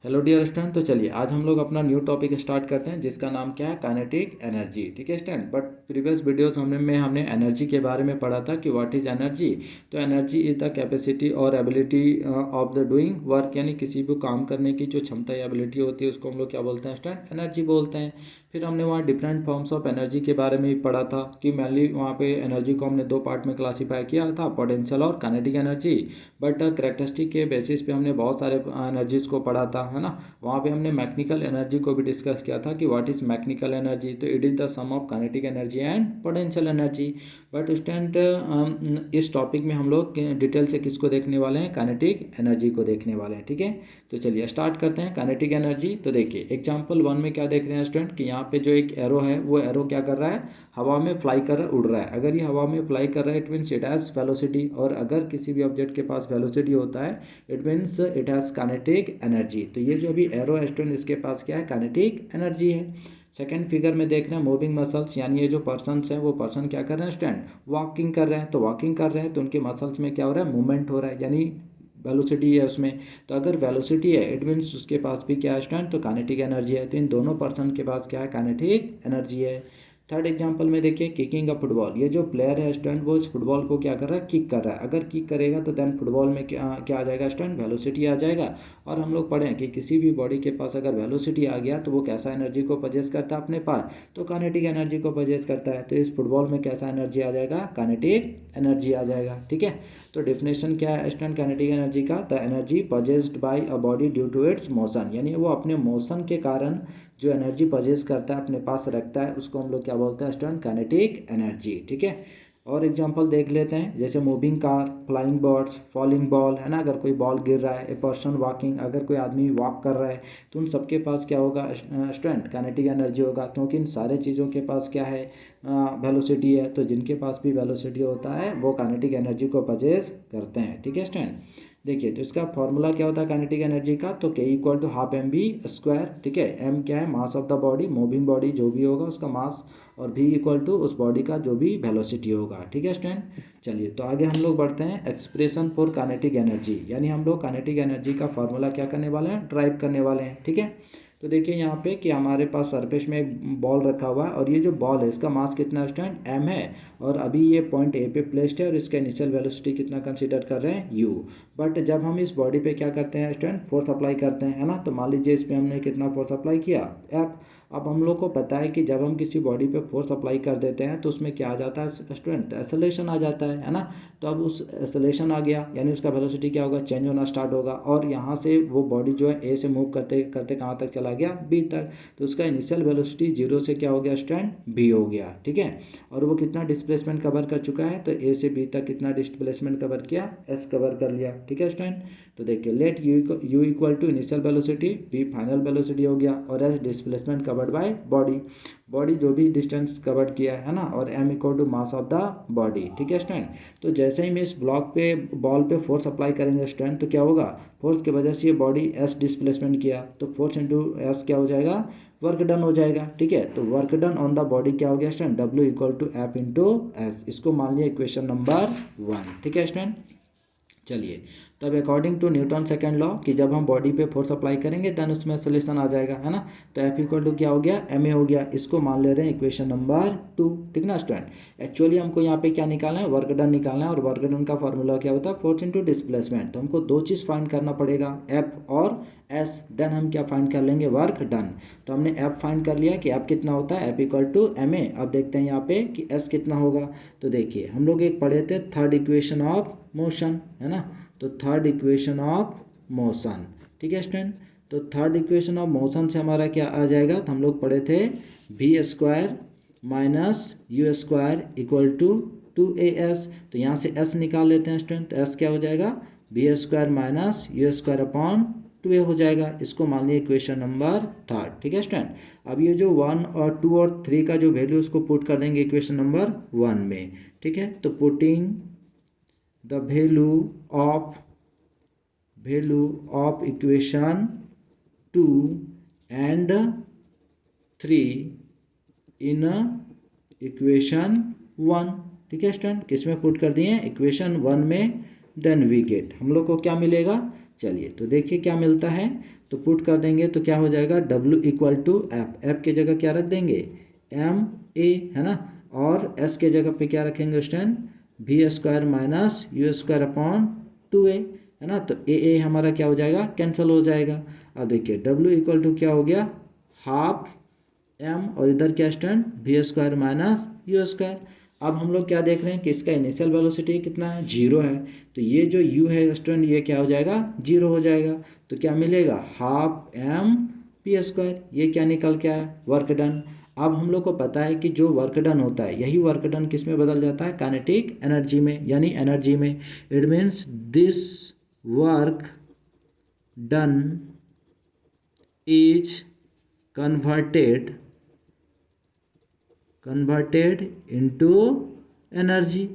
Hello dear student. तो चलिए आज हम लोग अपना न्यू टॉपिक स्टार्ट करते हैं जिसका नाम क्या है, काइनेटिक एनर्जी। ठीक है स्टूडेंट। बट प्रीवियस वीडियोस हमने एनर्जी के बारे में पढ़ा था कि व्हाट इज एनर्जी। तो एनर्जी इज द कैपेसिटी और ability of the doing work, यानी किसी भी काम करने की जो क्षमता या एबिलिटी होती है उसको हम लोग क्या बोलते हैं स्टूडेंट, एनर्जी बोलते हैं। फिर हमने वहाँ डिफरेंट फॉर्म्स ऑफ एनर्जी के बारे में भी पढ़ा था कि मेनली वहाँ पे एनर्जी को हमने दो पार्ट में क्लासीफाई किया था, पोटेंशियल और काइनेटिक एनर्जी। बट करेक्टरिस्टिक के बेसिस पे हमने बहुत सारे एनर्जीज को पढ़ा था, है ना। वहाँ पे हमने मैकेनिकल एनर्जी को भी डिस्कस किया था कि व्हाट इज मैकेनिकल एनर्जी। तो it is the sum of kinetic energy and potential energy. But student इस टॉपिक में हम लोग डिटेल से किसको देखने वाले हैं, काइनेटिक एनर्जी को देखने वाले हैं। ठीक है, तो चलिए स्टार्ट करते हैं काइनेटिक एनर्जी। तो देखिए एग्जांपल 1 में क्या देख रहे हैं स्टूडेंट कि यहाँ पे जो एक एरो है वो एरो क्या कर रहा है, हवा में फ्लाई कर उड़ रहा है। अगर ये हवा में फ्लाई कर रहा है it means it has velocity, और अगर किसी भी ऑब्जेक्ट के पास वेलोसिटी होता है it means it has kinetic energy. तो ये जो अभी एरो है स्टूडेंट इसके पास क्या है, काइनेटिक एनर्जी है। सेकेंड फिगर में देख रहे हैं मूविंग मसल्स, यानी ये जो पर्सन्स हैं वो पर्सन क्या कर रहे हैं स्टूडेंट, वॉकिंग कर रहे हैं। तो वॉकिंग कर रहे हैं तो उनके मसल्स में क्या हो रहा है, मूवमेंट हो रहा है, यानी वेलोसिटी है उसमें। तो अगर वेलोसिटी है इट मीन्स उसके पास भी क्या है स्टूडेंट, तो काइनेटिक एनर्जी है। तो इन दोनों पर्सन के पास क्या है, काइनेटिक एनर्जी है। थर्ड एग्जांपल में देखिए किकिंग अ फुटबॉल, ये जो प्लेयर है स्टूडेंट वो इस फुटबॉल को क्या कर रहा है, किक कर रहा है। अगर किक करेगा तो देन फुटबॉल में क्या आ जाएगा स्टूडेंट, वेलोसिटी आ जाएगा। और हम लोग पढ़ें कि किसी भी बॉडी के पास अगर वेलोसिटी आ गया तो वो कैसा एनर्जी को पजेस करता है अपने पास, तो काइनेटिक एनर्जी को पजेस करता है। तो इस फुटबॉल में कैसा एनर्जी आ जाएगा, काइनेटिक एनर्जी आ जाएगा। ठीक है, तो डेफिनेशन क्या है स्टूडेंट काइनेटिक एनर्जी का, the energy possessed by a body due to its motion, यानी वो अपने मोशन के कारण जो एनर्जी पजेस करता है अपने पास रखता है उसको हम लोग क्या बोलते हैं स्टूडेंट, काइनेटिक एनर्जी। ठीक है, और एग्जांपल देख लेते हैं जैसे moving car, flying birds, falling ball, है ना। अगर कोई बॉल गिर रहा है, ए पर्सन वॉकिंग, अगर कोई आदमी वॉक कर रहा है तो उन सबके पास क्या होगा स्टूडेंट, काइनेटिक एनर्जी होगा, क्योंकि इन सारे चीज़ों के पास क्या है, वेलोसिटी है। तो जिनके पास भी वेलोसिटी होता है वो काइनेटिक एनर्जी को पजेस करते हैं। ठीक है स्टूडेंट, देखिए तो इसका फॉर्मूला क्या होता है काइनेटिक एनर्जी का, तो K equal to half M V square. ठीक है, एम क्या है, mass of the body, moving body जो भी होगा उसका मास, और भी इक्वल टू उस बॉडी का जो भी वेलोसिटी होगा। ठीक है स्टूडेंट, चलिए तो आगे हम लोग बढ़ते हैं एक्सप्रेशन फॉर काइनेटिक एनर्जी, यानी हम लोग काइनेटिक एनर्जी का फॉर्मूला क्या करने वाले हैं, ड्राइव करने वाले हैं। ठीक है, तो देखिए यहाँ पे कि हमारे पास सरफेस में एक बॉल रखा हुआ है और ये जो बॉल है इसका मास कितना स्टूडेंट, एम है, और अभी ये पॉइंट ए पे प्लेस्ड है और इसका इनिशियल वेलोसिटी कितना कंसीडर कर रहे हैं, यू। बट जब हम इस बॉडी पे क्या करते हैं स्टूडेंट, फोर्स अप्लाई करते हैं, है ना। तो मान लीजिए इस पे हमने कितना फोर्स अप्लाई किया, एफ। अब हम लोग को पता है कि जब हम किसी बॉडी पे फोर्स अप्लाई कर देते हैं तो उसमें क्या आ जाता है स्टूडेंट, एक्सेलरेशन आ जाता है ना। तो अब उस एक्सेलरेशन आ गया यानी उसका वेलोसिटी क्या होगा, चेंज होना स्टार्ट होगा, और यहाँ से वो बॉडी जो है ए से मूव करते करते कहाँ तक चला गया, बी तक। तो उसका इनिशियल वेलोसिटी जीरो से क्या हो गया स्टूडेंट, बी हो गया। ठीक है, और वो कितना डिस्प्लेसमेंट कवर कर चुका है, तो ए से बी तक कितना डिस्प्लेसमेंट कवर किया, एस कवर कर लिया। ठीक है स्टूडेंट, तो देखिए let U equal to initial velocity, V final velocity हो गया, और S displacement covered by body, body जो भी डिस्टेंस कवर्ड किया है ना, और M equal to mass of the body. ठीक है स्टूडेंट, तो जैसे ही हम इस ब्लॉक पे बॉल पे फोर्स अप्लाई करेंगे स्टूडेंट तो क्या होगा, फोर्स की वजह से ये बॉडी एस डिस्प्लेसमेंट किया तो फोर्स इंटू एस क्या हो जाएगा, वर्क डन हो जाएगा। ठीक है, तो work done on the body क्या हो गया student, W equal to F into S, इसको मान लिया इक्वेशन नंबर 1। ठीक है स्टूडेंट, चलिए तब according to Newton second law कि जब हम बॉडी पे फोर्स अप्लाई करेंगे देन उसमें एक्सेलरेशन आ जाएगा, है ना। तो एफ इक्वल टू क्या हो गया, एम ए हो गया, इसको मान ले रहे हैं इक्वेशन नंबर 2। ठीक ना स्टूडेंट, एक्चुअली हमको यहाँ पे क्या निकालना है, वर्क डन निकालना है, और वर्क डन का फॉर्मूला क्या होता है, फोर्स इंटू डिस्प्लेसमेंट। तो हमको दो चीज़ फाइंड करना पड़ेगा, एफ और एस, देन हम क्या फाइंड कर लेंगे, वर्क डन। तो हमने एफ फाइंड कर लिया कि एफ कितना होता है, F equal to M A. अब देखते हैं यहाँ पे कि एस कितना होगा। तो देखिए हम लोग एक पढ़े थे थर्ड इक्वेशन ऑफ मोशन, है ना। तो थर्ड इक्वेशन ऑफ मोशन, ठीक है स्टूडेंट। तो थर्ड इक्वेशन ऑफ मोशन से हमारा क्या आ जाएगा, तो हम लोग पढ़े थे V square minus U square equal to 2as। तो यहाँ से s निकाल लेते हैं स्टूडेंट, तो s क्या हो जाएगा, V square minus U square upon 2a हो जाएगा, इसको मान लिया इक्वेशन नंबर 3। ठीक है स्टूडेंट, अब ये जो 1 और 2 और 3 का जो वैल्यू उसको पुट कर देंगे इक्वेशन नंबर 1 में। ठीक है, तो putting the value of equation 2 and 3 in equation 1। ठीक है स्टूडेंट, किस में पुट कर दिए, इक्वेशन 1 में। देन वी गेट, हम लोग को क्या मिलेगा, चलिए तो देखिए क्या मिलता है, तो पुट कर देंगे तो क्या हो जाएगा, W equal to F, F की जगह क्या रख देंगे एम ए, है ना, और एस के जगह पे क्या रखेंगे student, V square minus U square upon 2a, है ना, तो ए हमारा क्या हो जाएगा, कैंसिल हो जाएगा। अब देखिए W इक्वल टू क्या हो गया, हाफ एम, और इधर क्या student V square minus U square. अब हम लोग क्या देख रहे हैं कि इसका इनिशियल वेलोसिटी कितना है, 0 है, तो ये जो u है स्टूडेंट ये क्या हो जाएगा, 0 हो जाएगा, तो क्या मिलेगा, हाफ एम पी स्क्वायर, ये क्या निकल के आया, वर्क डन। अब हम लोग को पता है कि जो वर्क डन होता है यही वर्क डन किस में बदल जाता है, काइनेटिक एनर्जी में, यानी एनर्जी में। It means this work done is converted into energy,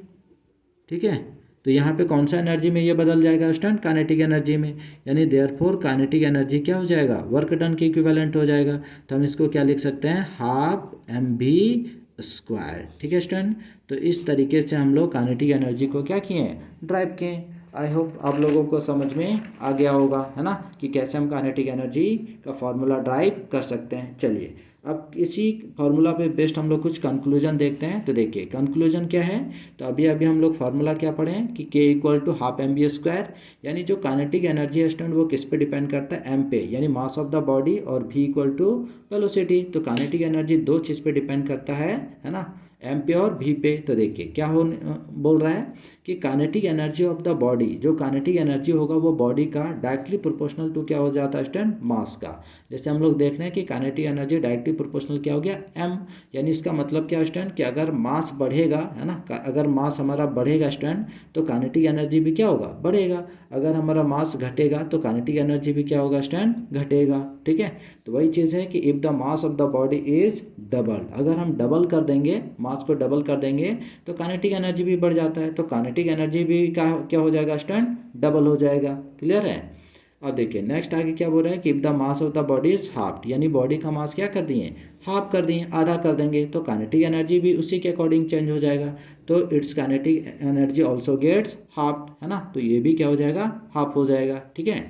ठीक है। तो यहाँ पे कौन सा एनर्जी में ये बदल जाएगा स्टूडेंट, काइनेटिक एनर्जी में, यानी देयरफॉर काइनेटिक एनर्जी क्या हो जाएगा, वर्क डन के इक्विवेलेंट हो जाएगा। तो हम इसको क्या लिख सकते हैं, हाफ एम बी स्क्वायर, ठीक है स्टूडेंट। तो इस तरीके से हम लोग काइनेटिक एनर्जी को क्या किए हैं, ड्राइव किए हैं। आई होप आप लोगों को समझ में आ गया होगा, है ना, कि कैसे हम काइनेटिक एनर्जी का फॉर्मूला ड्राइव कर सकते हैं। चलिए अब इसी फार्मूला पे बेस्ड हम लोग कुछ कंक्लूजन देखते हैं। तो देखिए कंक्लूजन क्या है, तो अभी हम लोग फार्मूला क्या पढ़े हैं कि K equal to half M V square, यानी जो काइनेटिक एनर्जी है स्टूडेंट वो किस पे डिपेंड करता है, एम पे, यानी मास ऑफ द बॉडी, और V इक्वल टू वेलोसिटी। तो काइनेटिक एनर्जी दो चीज़ पे डिपेंड करता है ना, एम पे और V पे। तो देखिए क्या बोल रहा है कि kinetic energy of the body, जो काइनेटिक एनर्जी होगा वो बॉडी का डायरेक्टली प्रोपोर्शनल टू क्या हो जाता है स्टूडेंट, मास का। जैसे हम लोग देख रहे हैं कि काइनेटिक एनर्जी डायरेक्टली प्रोपोर्शनल क्या हो गया, m, यानी इसका मतलब क्या स्टूडेंट कि अगर मास बढ़ेगा, है ना, अगर मास हमारा बढ़ेगा स्टूडेंट तो काइनेटिक एनर्जी भी क्या होगा, बढ़ेगा। अगर हमारा मास घटेगा तो काइनेटिक एनर्जी भी क्या होगा स्टूडेंट, घटेगा, ठीक है। तो वही चीज़ है कि if the mass of the body is double, अगर हम डबल कर देंगे, मास को डबल कर देंगे तो काइनेटिक एनर्जी भी बढ़ जाता है, तो काइनेटिक एनर्जी भी क्या हो जाएगा स्टूडेंट, डबल हो जाएगा। क्लियर है। अब देखिए नेक्स्ट आगे क्या बोल रहा है कि if the mass of the body is half, यानी बॉडी का मास क्या कर दिए, हाफ कर दिए, आधा कर देंगे, तो काइनेटिक एनर्जी भी उसी के अकॉर्डिंग चेंज हो जाएगा, तो it's kinetic energy also gets half, है ना, तो ये भी क्या हो जाएगा, हाफ हो जाएगा, ठीक है।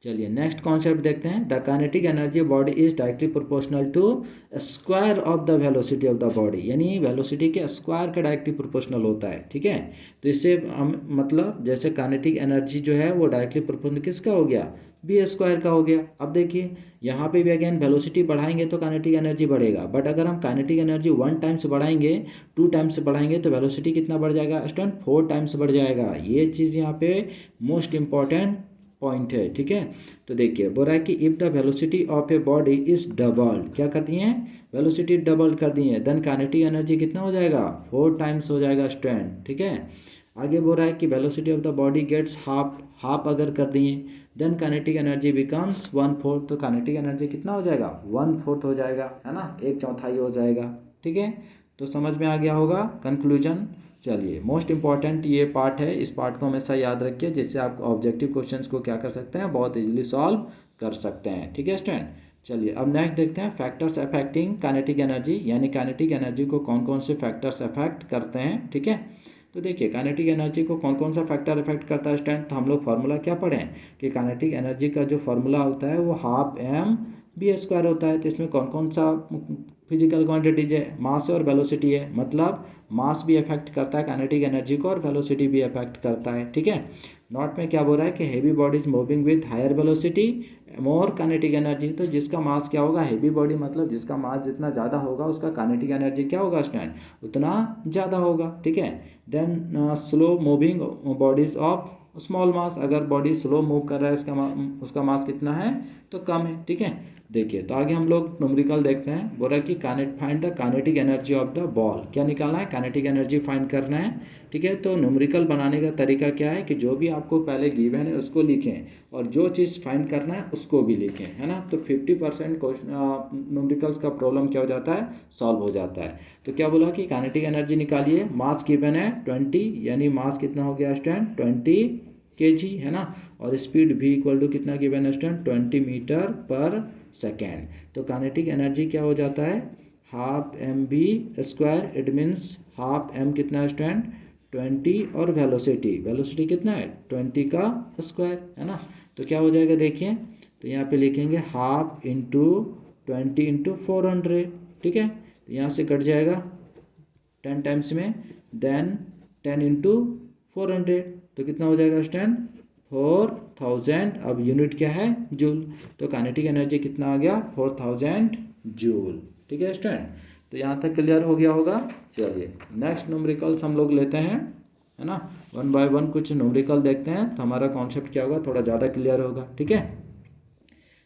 चलिए नेक्स्ट कॉन्सेप्ट देखते हैं, the kinetic energy body is directly proportional to square of the velocity of the body, यानी वेलोसिटी के स्क्वायर का डायरेक्टली प्रोपोर्शनल होता है, ठीक है। तो इससे हम मतलब जैसे काइनेटिक एनर्जी जो है वो डायरेक्टली प्रोपोर्शनल किसका हो गया, बी स्क्वायर का हो गया। अब देखिए यहाँ पे भी अगेन वेलोसिटी बढ़ाएंगे तो काइनेटिक एनर्जी बढ़ेगा, बट अगर हम काइनेटिक एनर्जी 1 टाइम्स बढ़ाएंगे, 2 टाइम्स बढ़ाएंगे तो वेलोसिटी कितना बढ़ जाएगा स्टूडेंट, 4 टाइम्स बढ़ जाएगा। ये चीज़ यहाँ पे मोस्ट इंपॉर्टेंट पॉइंट है, ठीक है। तो देखिए बोल रहा है कि if the velocity of a body is double, क्या कर दिए हैं, वेलोसिटी डबल कर दिए हैं, देन काइनेटिक एनर्जी कितना हो जाएगा, 4 टाइम्स हो जाएगा स्टूडेंट, ठीक है। आगे बोल रहा है कि velocity of the body gets half अगर कर दिए, देन काइनेटिक एनर्जी बिकम्स 1/4, तो काइनेटिक एनर्जी कितना हो जाएगा, 1/4 हो जाएगा, है ना, 1/4 हो जाएगा, ठीक है। तो समझ में आ गया होगा कंक्लूजन। चलिए मोस्ट इंपॉर्टेंट ये पार्ट है, इस पार्ट को हमेशा याद रखिए, जिससे आप ऑब्जेक्टिव क्वेश्चंस को क्या कर सकते हैं, बहुत इजीली सॉल्व कर सकते हैं, ठीक है स्टूडेंट। चलिए अब नेक्स्ट देखते हैं फैक्टर्स अफेक्टिंग काइनेटिक एनर्जी, यानी काइनेटिक एनर्जी को कौन कौन से फैक्टर्स अफेक्ट करते हैं, ठीक है। तो देखिए काइनेटिक एनर्जी को कौन कौन सा फैक्टर अफेक्ट करता है स्टूडेंट, तो हम लोग फार्मूला क्या पढ़ें कि काइनेटिक एनर्जी का जो फार्मूला होता है वो हाफ एम बी स्क्वायर होता है। तो इसमें कौन कौन सा फिजिकल क्वांटिटीज है, मास और वेलोसिटी है, मतलब मास भी अफेक्ट करता है काइनेटिक एनर्जी को और वेलोसिटी भी अफेक्ट करता है, ठीक है। नोट में क्या बोल रहा है कि heavy bodies moving with higher velocity more kinetic energy, तो जिसका मास क्या होगा, हेवी बॉडी मतलब जिसका मास जितना ज़्यादा होगा उसका काइनेटिक एनर्जी क्या होगा स्टूडेंट, उतना ज़्यादा होगा, ठीक है। Then slow moving bodies of small mass, अगर बॉडी स्लो मूव कर रहा है उसका मास कितना है, तो कम है, ठीक है। देखिए तो आगे हम लोग न्यूमेरिकल देखते हैं, बोल रहा है कि find the kinetic energy of the ball, क्या निकालना है, काइनेटिक एनर्जी फाइंड करना है, ठीक है। तो न्यूमेरिकल बनाने का तरीका क्या है कि जो भी आपको पहले गिवन है उसको लिखें और जो चीज़ फाइंड करना है उसको भी लिखें, है ना। तो 50% न्यूमेरिकल्स का प्रॉब्लम क्या हो जाता है, सॉल्व हो जाता है। तो क्या बोला कि काइनेटिक एनर्जी निकालिए, मास गिवन है 20, यानी मास कितना हो गया स्टूडेंट 20 kg, है ना, और स्पीड v इक्वल टू कितना गिवन है स्टूडेंट 20 मीटर पर सेकेंड। तो काइनेटिक एनर्जी क्या हो जाता है, half M V square, it means half M कितना है स्टूडेंट 20 और वेलोसिटी कितना है 20 का स्क्वायर है ना। तो क्या हो जाएगा देखिए, तो यहाँ पे लिखेंगे हाफ इंटू 20 इंटू 400, ठीक है। तो यहाँ से कट जाएगा 10 टाइम्स में, देन 10 इंटू 400, तो कितना हो जाएगा स्टूडेंट 4000। अब यूनिट क्या है जूल, तो काइनेटिक एनर्जी कितना आ गया 4000 जूल, ठीक है स्टूडेंट। तो यहाँ तक क्लियर हो गया होगा। चलिए नेक्स्ट न्यूमेरिकल्स हम लोग लेते हैं, है ना। वन बाय वन कुछ न्यूमेरिकल देखते हैं तो हमारा कॉन्सेप्ट क्या होगा थोड़ा ज़्यादा क्लियर होगा, ठीक है।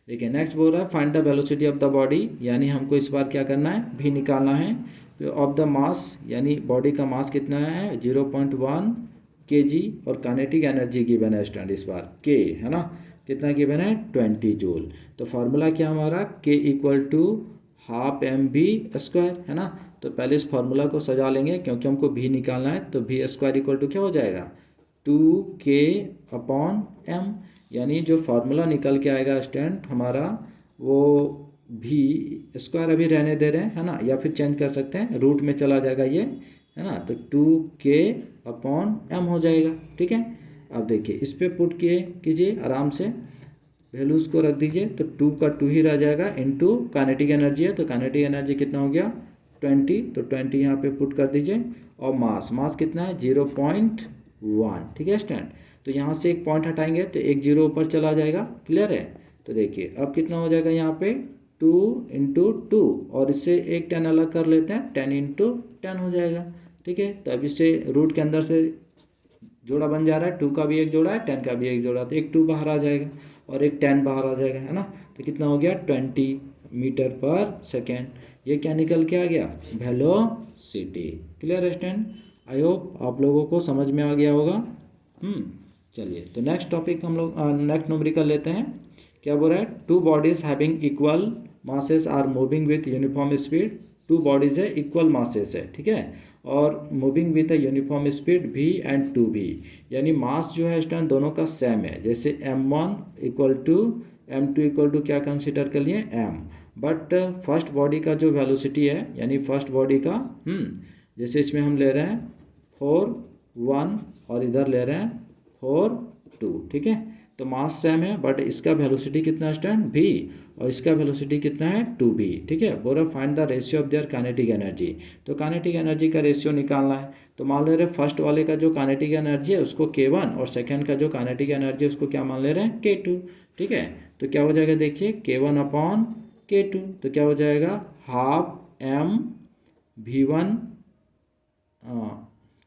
देखिए नेक्स्ट बोल रहा है find the velocity of the body, यानी हमको इस बार क्या करना है भी निकालना है। ऑफ द मास, यानी बॉडी का मास कितना है 0.1 kg, और काइनेटिक एनर्जी गिवन है स्टूडेंट इस बार के, है ना, कितना गिवन है 20 जूल। तो फार्मूला क्या हमारा K equal to half M V square, है ना। तो पहले इस फार्मूला को सजा लेंगे क्योंकि हमको भी निकालना है। तो वी स्क्वायर इक्वल टू क्या हो जाएगा 2k अपॉन एम, यानी जो फार्मूला निकल के आएगा स्टूडेंट हमारा वो भी स्क्वायर अभी रहने दे रहे हैं, है ना, या फिर चेंज कर सकते हैं, रूट में चला जाएगा ये, है ना। तो 2k अपॉन एम हो जाएगा, ठीक है। अब देखिए इस पर पुट कीजिए आराम से, वैल्यूज़ को रख दीजिए, तो 2 का 2 ही रह जाएगा इनटू काइनेटिक एनर्जी है, तो काइनेटिक एनर्जी कितना हो गया 20, तो 20 यहाँ पे पुट कर दीजिए। और मास कितना है 0.1, ठीक है स्टूडेंट। तो यहाँ से एक पॉइंट हटाएंगे तो एक जीरो ऊपर चला जाएगा, क्लियर है। तो देखिए अब कितना हो जाएगा यहाँ पे 2 इंटू 2, और इससे एक 10 अलग कर लेते हैं, 10 इंटू 10 हो जाएगा, ठीक है। तो अब इससे रूट के अंदर से जोड़ा बन जा रहा है, 2 का भी एक जोड़ा है 10 का भी एक जोड़ा, तो एक 2 बाहर आ जाएगा और एक 10 बाहर आ जाएगा, है ना। तो कितना हो गया 20 मीटर पर सेकेंड, ये क्या निकल के आ गया वेलोसिटी, क्लियर है स्टूडेंट। आई होप आप लोगों को समझ में आ गया होगा। चलिए तो नेक्स्ट टॉपिक हम लोग नेक्स्ट न्यूमेरिकल लेते हैं। क्या बोल रहा है two bodies having equal masses are moving with uniform speed, two bodies है इक्वल मासेस है, ठीक है, और moving with a uniform speed v and 2v, यानी मास जो है स्टूडेंट दोनों का सेम है। जैसे m1 equal to m2 equal to क्या कंसिडर कर लिए m, बट फर्स्ट बॉडी का जो वेलोसिटी है, यानी फर्स्ट बॉडी का जैसे इसमें हम ले रहे हैं 4 1 और इधर ले रहे हैं 4 2, ठीक है। तो मास सेम है बट इसका वेलोसिटी कितना स्टूडेंट v, और इसका वेलोसिटी कितना है 2v, ठीक है। बोला find the ratio of their kinetic energy, तो काइनेटिक एनर्जी का रेशियो निकालना है। तो मान ले रहे हैं फर्स्ट वाले का जो काइनेटिक एनर्जी है उसको k1, और सेकंड का जो काइनेटिक एनर्जी है उसको क्या मान ले रहे हैं k2, ठीक है। तो क्या हो जाएगा देखिए k1 अपॉन k2, तो क्या हो जाएगा हाफ m v1,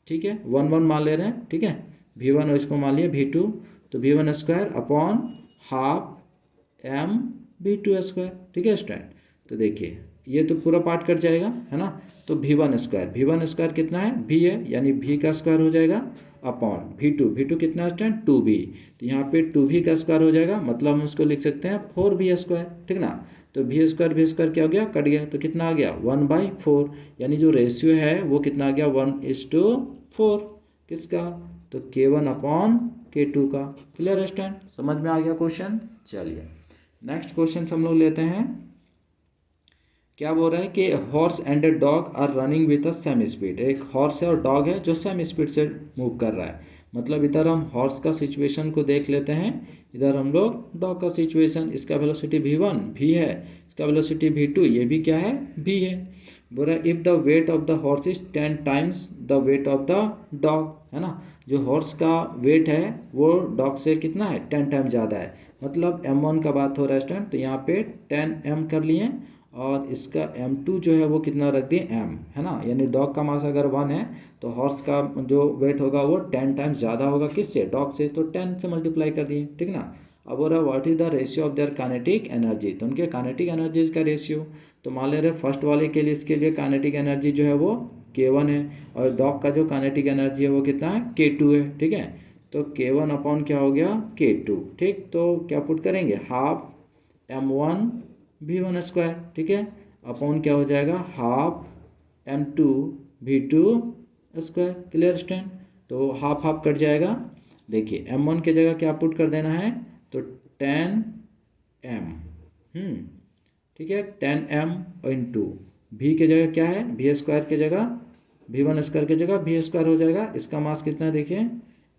ठीक है 1 1 मान ले रहे हैं, ठीक है, v1 और इसको मान लिया v2, तो v1 square upon half m v2 square, ठीक है स्टूडेंट। तो देखिए ये तो पूरा पार्ट कट जाएगा, है ना। तो v1 स्क्वायर कितना है v है, यानी v का स्क्वायर हो जाएगा अपॉन v2 कितना है स्टूडेंट 2v, तो यहाँ पे 2v का स्क्वायर हो जाएगा, मतलब हम उसको लिख सकते हैं 4v स्क्वायर, ठीक ना। तो v स्क्वायर क्या हो गया कट गया, तो कितना आ गया 1/4, यानी जो रेशियो है वो कितना आ गया 1:4, किसका, तो k1 अपॉन k2 का, क्लियर स्टूडेंट, समझ में आ गया क्वेश्चन। चलिए नेक्स्ट क्वेश्चन हम लोग लेते हैं। क्या बोल रहा है कि horse and a dog are running with a same speed, एक हॉर्स है और डॉग है जो सेम स्पीड से मूव कर रहा है। मतलब इधर हम हॉर्स का सिचुएशन को देख लेते हैं, इधर हम लोग डॉग का सिचुएशन, इसका वेलोसिटी v1 v है, इसका वेलोसिटी v2 ये भी क्या है v है। बोल रहा है if the weight of the horse is 10 times the weight of the dog, है ना। जो हॉर्स का वेट है वो डॉग से कितना है 10 टाइम ज़्यादा है, मतलब m1 का बात हो रहा है स्टूडेंट, तो यहाँ पे 10m कर लिए, और इसका m2 जो है वो कितना रख दिए m, है ना। यानी डॉग का मास अगर 1 है तो हॉर्स का जो वेट होगा वो 10 टाइम्स ज़्यादा होगा, किससे डॉग से, तो 10 से मल्टीप्लाई कर दिए, ठीक ना। अब हो रहा है what is the ratio of their kinetic energy, तो उनके काइनेटिक एनर्जीज का रेशियो, तो मान ले रहे फर्स्ट वाले के लिए इसके लिए काइनेटिक एनर्जी जो है वो k1 है, और डॉग का जो काइनेटिक एनर्जी है वो कितना है k2 है, ठीक है। तो k1 अपॉन क्या हो गया k2, ठीक, तो क्या पुट करेंगे हाफ m1 v1 स्क्वायर, ठीक है, अपॉन क्या हो जाएगा half m2 v2 square, clear student. तो हाफ हाफ कट जाएगा, देखिए m1 के जगह क्या पुट कर देना है, तो 10m, ठीक है 10m इंटू v के जगह क्या है v स्क्वायर के जगह v1 स्क्वायर की जगह v स्क्वायर हो जाएगा। इसका मास कितना है देखिए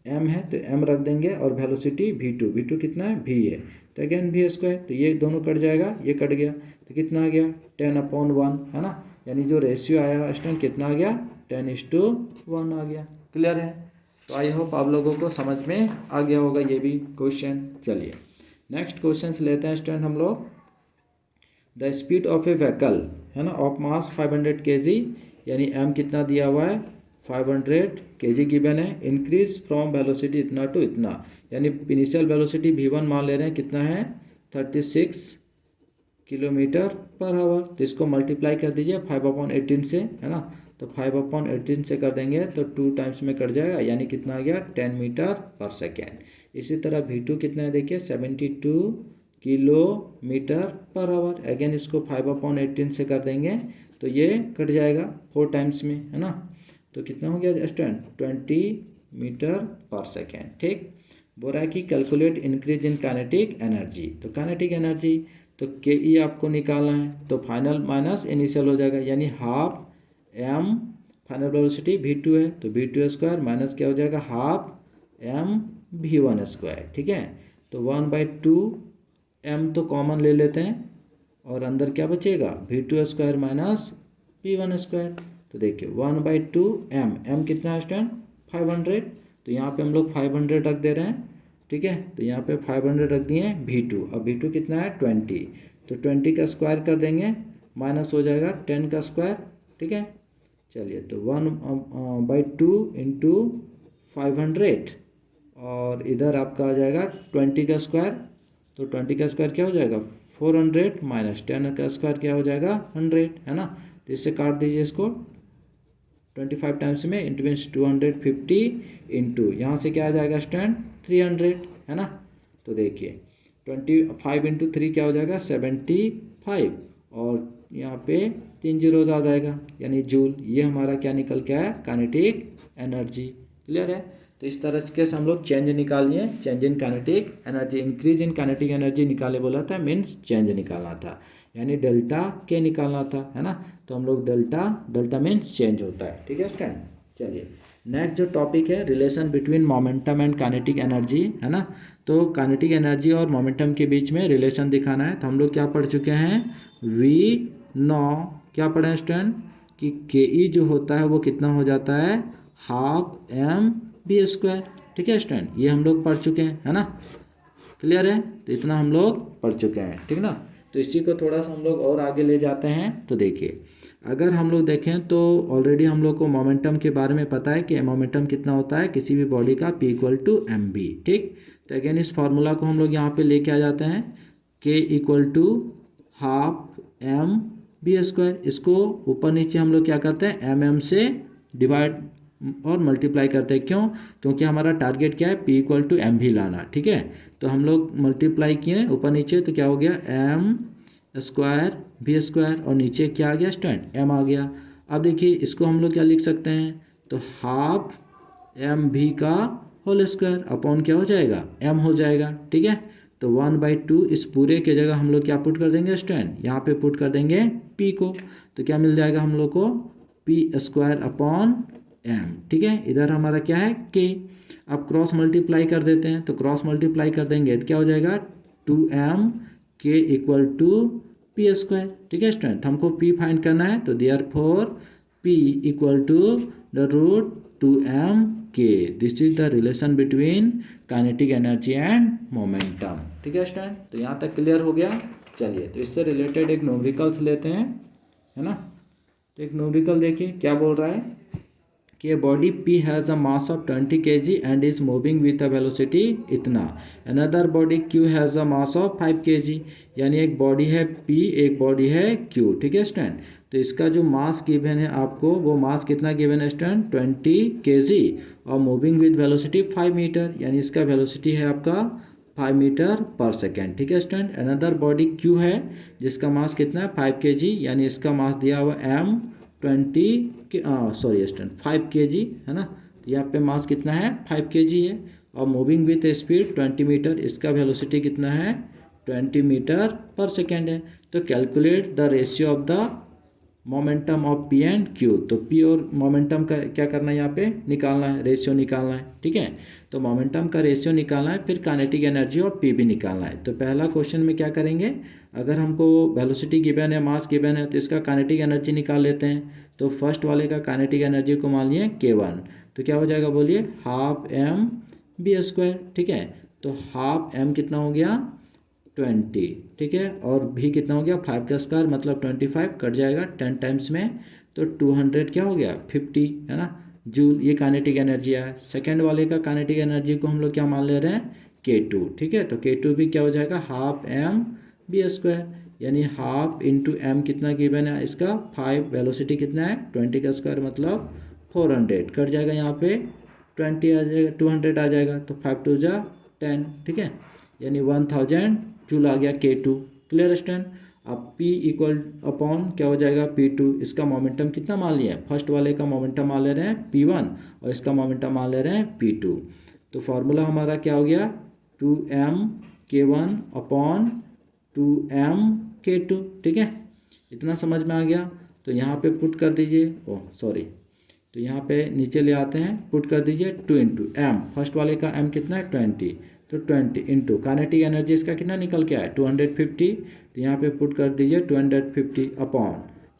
m है तो m रख देंगे और वेलोसिटी v2 कितना है v है तो अगेन v स्क्वायर, तो ये दोनों कट जाएगा, ये कट गया तो कितना आ गया 10/1 है ना, यानी जो रेशियो आया स्टूडेंट कितना आ गया 10:1 आ गया। क्लियर है? तो आई होप आप लोगों को समझ में आ गया होगा ये भी क्वेश्चन। चलिए नेक्स्ट क्वेश्चन लेते हैं स्टूडेंट हम लोग। The speed of A vehicle है ना ऑफ मास 500 kg, यानी m कितना दिया हुआ है 500 kg गिवन है, इंक्रीज फ्रॉम वेलोसिटी इतना टू इतना, यानी इनिशियल वेलोसिटी v1 मान ले रहे हैं कितना है 36 किलोमीटर पर आवर, तो इसको मल्टीप्लाई कर दीजिए 5/18 से है ना, तो 5/18 से कर देंगे तो 2 टाइम्स में कट जाएगा, यानी कितना आ गया 10 मीटर पर सेकेंड। इसी तरह v2 कितना है देखिए 72 किलोमीटर पर आवर, अगेन इसको 5/18 से कर देंगे तो ये कट जाएगा 4 टाइम्स में है ना, तो कितना हो गया स्टूडेंट 20 मीटर पर सेकेंड। ठीक, बोल रहा है कि calculate increase in kinetic energy, तो काइनेटिक एनर्जी तो के ई आपको निकालना है, तो फाइनल माइनस इनिशियल हो जाएगा, यानी half m final velocity v2 है तो v2 स्क्वायर माइनस क्या हो जाएगा हाफ m v1 स्क्वायर। ठीक है, तो 1/2 m तो कॉमन ले लेते हैं और अंदर क्या बचेगा v2 square minus v1 square, तो देखिए 1/2 m कितना है स्टूडेंट 500, तो यहाँ पे हम लोग 500 रख दे रहे हैं। ठीक है, तो यहाँ पे 500 रख दिए v2, अब v2 कितना है 20, तो 20 का स्क्वायर कर देंगे माइनस हो जाएगा 10 का स्क्वायर। ठीक है, चलिए तो 1/2 इंटू 500 और इधर आपका आ जाएगा 20 का स्क्वायर, तो 20 का स्क्वायर क्या हो जाएगा 400 माइनस 10 का स्क्वायर क्या हो जाएगा 100 है ना, तो इससे काट दीजिए इसको 25 टाइम्स में इंटू मीन्स 250 इंटू यहाँ से क्या आ जाएगा स्टूडेंट 300 है ना, तो देखिए 25 इंटू 3 क्या हो जाएगा 75 और यहाँ पे 3 जीरोज आ जाएगा यानी जूल, ये हमारा क्या निकल के आया काइनेटिक एनर्जी। क्लियर है? तो इस तरह से हम लोग चेंज निकालिए, change in kinetic energy, increase in kinetic energy निकाले बोला था, मीन्स चेंज निकालना था, यानी डेल्टा के निकालना था है ना, तो हम लोग डेल्टा मीन्स चेंज होता है। ठीक है स्टूडेंट, चलिए नेक्स्ट जो टॉपिक है relation between momentum and kinetic energy है ना, तो काइनेटिक एनर्जी और मोमेंटम के बीच में रिलेशन दिखाना है, तो हम लोग क्या पढ़ चुके हैं क्या पढ़े हैं स्टूडेंट कि के ई जो होता है वो कितना हो जाता है हाफ m v स्क्वायर। ठीक है स्टूडेंट, ये हम लोग पढ़ चुके हैं है ना, क्लियर है, तो इतना हम लोग पढ़ चुके हैं। ठीक ना, तो इसी को थोड़ा सा हम लोग और आगे ले जाते हैं, तो देखिए अगर हम लोग देखें तो ऑलरेडी हम लोग को मोमेंटम के बारे में पता है कि मोमेंटम कितना होता है किसी भी बॉडी का p = mv। ठीक, तो अगेन इस फार्मूला को हम लोग यहाँ पे लेके आ जाते हैं k = half m v square, इसको ऊपर नीचे हम लोग क्या करते हैं mm से डिवाइड और मल्टीप्लाई करते हैं, क्यों, क्योंकि हमारा टारगेट क्या है p = mv लाना। ठीक है, तो हम लोग मल्टीप्लाई किए ऊपर नीचे तो क्या हो गया m स्क्वायर v स्क्वायर और नीचे क्या आ गया स्टूडेंट m आ गया। अब देखिए इसको हम लोग क्या लिख सकते हैं, तो हाफ m v का होल स्क्वायर अपॉन क्या हो जाएगा m हो जाएगा। ठीक है, तो 1/2 इस पूरे के जगह हम लोग क्या पुट कर देंगे स्टूडेंट, यहाँ पे पुट कर देंगे p को, तो क्या मिल जाएगा हम लोग को p² अपॉन m। ठीक है, इधर हमारा क्या है k, अब क्रॉस मल्टीप्लाई कर देते हैं, तो क्रॉस मल्टीप्लाई कर देंगे तो क्या हो जाएगा 2m k = p²। ठीक है स्टूडेंट, हमको p फाइंड करना है, तो therefore p = √2m k, this is the relation between kinetic energy and momentum. ठीक है स्टूडेंट, तो यहाँ तक क्लियर हो गया। चलिए तो इससे रिलेटेड एक न्यूमेरिकल्स लेते हैं है ना, तो एक न्यूमेरिकल देखिए क्या बोल रहा है कि body P has a mass of 20 kg and is moving with a velocity इतना, another body Q has a mass of 5 kg, यानी एक बॉडी है P एक बॉडी है Q। ठीक है स्टूडेंट, तो इसका जो मास गिवन है आपको वो मास कितना गिवन है स्टूडेंट 20 kg और मूविंग विथ वेलोसिटी 5 मीटर, यानी इसका वेलोसिटी है आपका 5 मीटर पर सेकेंड। ठीक है स्टूडेंट, अनदर बॉडी Q है जिसका मास कितना है 5 kg, यानी इसका मास दिया हुआ स्टूडेंट 5 kg है ना, तो यहाँ पे मास कितना है 5 kg है और मूविंग विथ स्पीड 20 मीटर, इसका वेलोसिटी कितना है 20 मीटर पर सेकेंड है। तो calculate the ratio of the momentum of P and Q. तो पी और मोमेंटम का क्या करना है, यहाँ पे निकालना है, रेशियो निकालना है, ठीक है। तो मोमेंटम का रेशियो निकालना है, फिर काइनेटिक एनर्जी ऑफ पी भी निकालना है। तो पहला क्वेश्चन में क्या करेंगे, अगर हमको वेलोसिटी गिवन है, मास गिवन है, तो इसका काइनेटिक एनर्जी निकाल लेते हैं। तो फर्स्ट वाले का काइनेटिक एनर्जी को मान लिए K1, तो क्या हो जाएगा बोलिए, हाफ एम बी स्क्वायर, ठीक है। तो हाफ एम कितना हो गया 20, ठीक है, और भी कितना हो गया 5 का स्क्वायर मतलब 25, कट जाएगा 10 टाइम्स में, तो 200 क्या हो गया 50, है ना, जूल। ये काइनेटिक एनर्जी है। सेकेंड वाले का काइनेटिक एनर्जी को हम लोग क्या मान ले रहे हैं, K2, ठीक है। तो K2 भी क्या हो जाएगा, हाफ एम बी स्क्वायर, यानी हाफ इंटू एम कितना गिवन है इसका 5, वेलोसिटी कितना है 20 का स्क्वायर मतलब 400, कट जाएगा यहाँ पे 20 आ जाएगा, 200 आ जाएगा, तो 5 2 जा 10, ठीक है, यानी 1000 जूल आ गया K2। Clear stand. अब P इक्वल अपॉन क्या हो जाएगा P2, इसका मोमेंटम कितना मान लिया है, फर्स्ट वाले का मोमेंटम मान ले रहे हैं P1 और इसका मोमेंटम मान ले रहे हैं P2। तो फॉर्मूला हमारा क्या हो गया 2m K1 upon 2m K2, ठीक है, इतना समझ में आ गया। तो यहाँ पे पुट कर दीजिए, ओह सॉरी, तो यहाँ पे नीचे ले आते हैं, पुट कर दीजिए 2 इंटू एम, फर्स्ट वाले का m कितना है 20, तो 20 इंटू काइनेटिक एनर्जी इसका कितना निकल के आया 250, तो यहाँ पे पुट कर दीजिए 250 अपॉन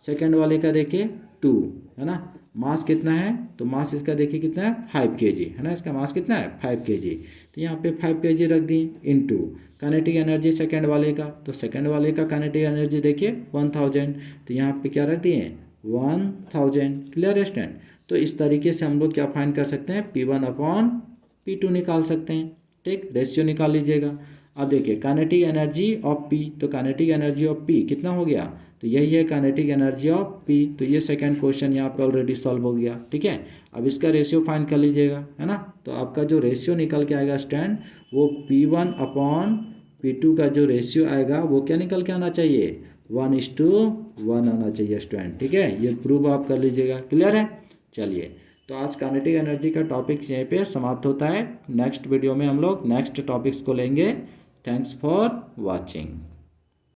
सेकेंड वाले का देखिए 2, है ना। मास कितना है, तो मास इसका देखिए कितना है 5 kg, है ना, इसका मास कितना है 5 kg, तो यहाँ पे 5 kg रख दी इंटू काइनेटिक एनर्जी सेकेंड वाले का, तो सेकेंड वाले का काइनेटिक एनर्जी देखिए 1000, तो यहाँ पे क्या रख दिए 1000। Clear stand. तो इस तरीके से हम लोग क्या फाइंड कर सकते हैं, P1 अपॉन P2 निकाल सकते हैं, ठीक, रेशियो निकाल लीजिएगा। अब देखिए काइनेटिक एनर्जी ऑफ P, तो काइनेटिक एनर्जी ऑफ P कितना हो गया, तो यही है काइनेटिक एनर्जी ऑफ P। तो ये सेकंड क्वेश्चन यहाँ पे ऑलरेडी सॉल्व हो गया, ठीक है। अब इसका रेशियो फाइंड कर लीजिएगा, है ना। तो आपका जो रेशियो निकल के आएगा स्टैंड, वो P1 अपॉन P2 का जो रेशियो आएगा वो क्या निकल के आना चाहिए 1:1 आना चाहिए स्टूडेंट, ठीक है। ये प्रूव आप कर लीजिएगा। क्लियर है। चलिए, तो आज काइनेटिक एनर्जी का टॉपिक्स यहीं पे समाप्त होता है। नेक्स्ट वीडियो में हम लोग नेक्स्ट टॉपिक्स को लेंगे। Thanks for watching.